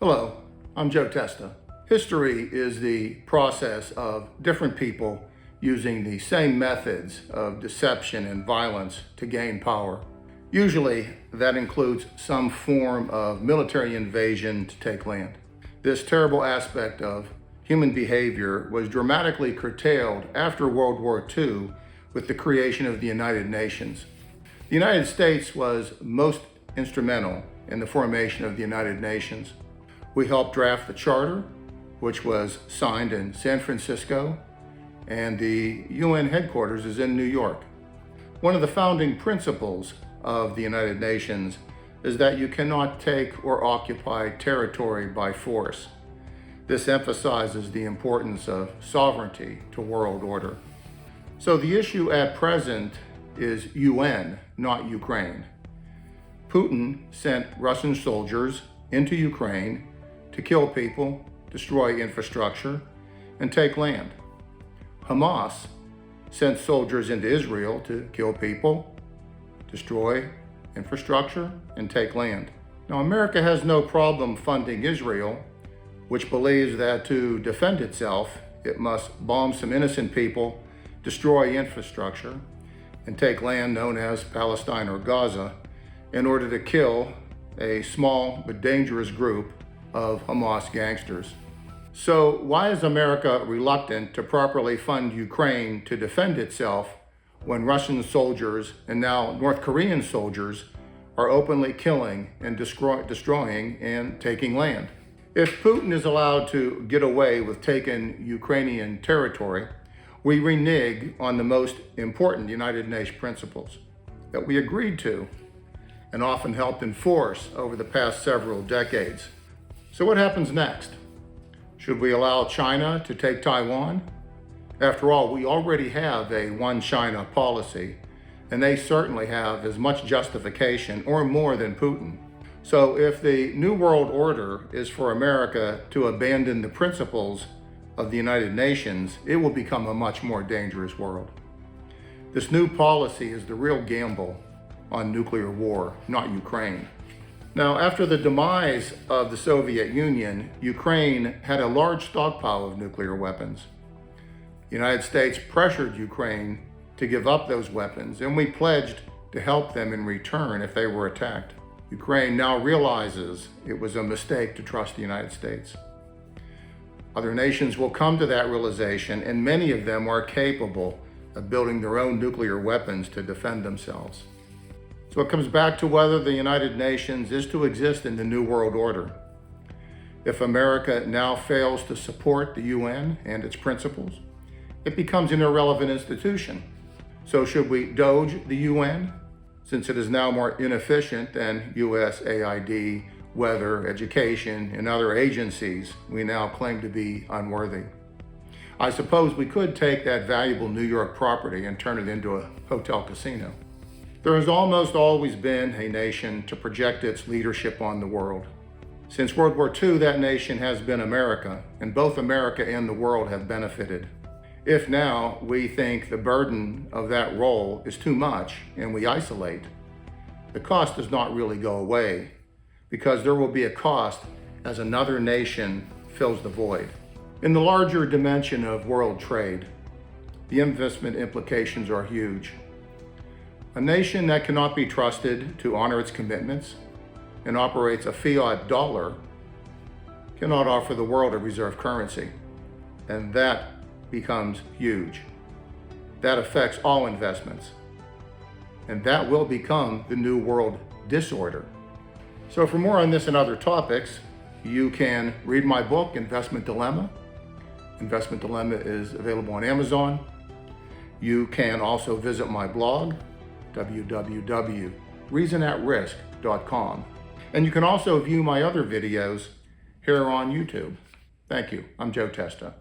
Hello, I'm Joe Testa. History is the process of different people using the same methods of deception and violence to gain power. Usually, that includes some form of military invasion to take land. This terrible aspect of human behavior was dramatically curtailed after World War II with the creation of the United Nations. The United States was most instrumental in the formation of the United Nations. We helped draft the charter, which was signed in San Francisco, and the UN headquarters is in New York. One of the founding principles of the United Nations is that you cannot take or occupy territory by force. This emphasizes the importance of sovereignty to world order. So the issue at present is UN, not Ukraine. Putin sent Russian soldiers into Ukraine to kill people, destroy infrastructure, and take land. Hamas sent soldiers into Israel to kill people, destroy infrastructure, and take land. Now, America has no problem funding Israel, which believes that to defend itself, it must bomb some innocent people, destroy infrastructure, and take land known as Palestine or Gaza in order to kill a small but dangerous group of Hamas gangsters. So why is America reluctant to properly fund Ukraine to defend itself when Russian soldiers and now North Korean soldiers are openly killing and destroying and taking land? If Putin is allowed to get away with taking Ukrainian territory, we renege on the most important United Nations principles that we agreed to and often helped enforce over the past several decades. So what happens next? Should we allow China to take Taiwan? After all, we already have a one China policy, and they certainly have as much justification or more than Putin. So if the New World Order is for America to abandon the principles of the United Nations, it will become a much more dangerous world. This new policy is the real gamble on nuclear war, not Ukraine. Now, after the demise of the Soviet Union, Ukraine had a large stockpile of nuclear weapons. The United States pressured Ukraine to give up those weapons, and we pledged to help them in return if they were attacked. Ukraine now realizes it was a mistake to trust the United States. Other nations will come to that realization, and many of them are capable of building their own nuclear weapons to defend themselves. So it comes back to whether the United Nations is to exist in the New World Order. If America now fails to support the UN and its principles, it becomes an irrelevant institution. So should we doge the UN, since it is now more inefficient than USAID, weather, education, and other agencies we now claim to be unworthy? I suppose we could take that valuable New York property and turn it into a hotel casino. There has almost always been a nation to project its leadership on the world. Since World War II, that nation has been America, and both America and the world have benefited. If now we think the burden of that role is too much and we isolate, the cost does not really go away, because there will be a cost as another nation fills the void. In the larger dimension of world trade, the investment implications are huge. A nation that cannot be trusted to honor its commitments and operates a fiat dollar cannot offer the world a reserve currency, and that becomes huge. That affects all investments, and that will become the new world disorder. So for more on this and other topics, you can read my book, Investment Dilemma. Investment Dilemma is available on Amazon. You can also visit my blog, www.reasonatrisk.com. And you can also view my other videos here on YouTube. Thank you. I'm Joe Testa.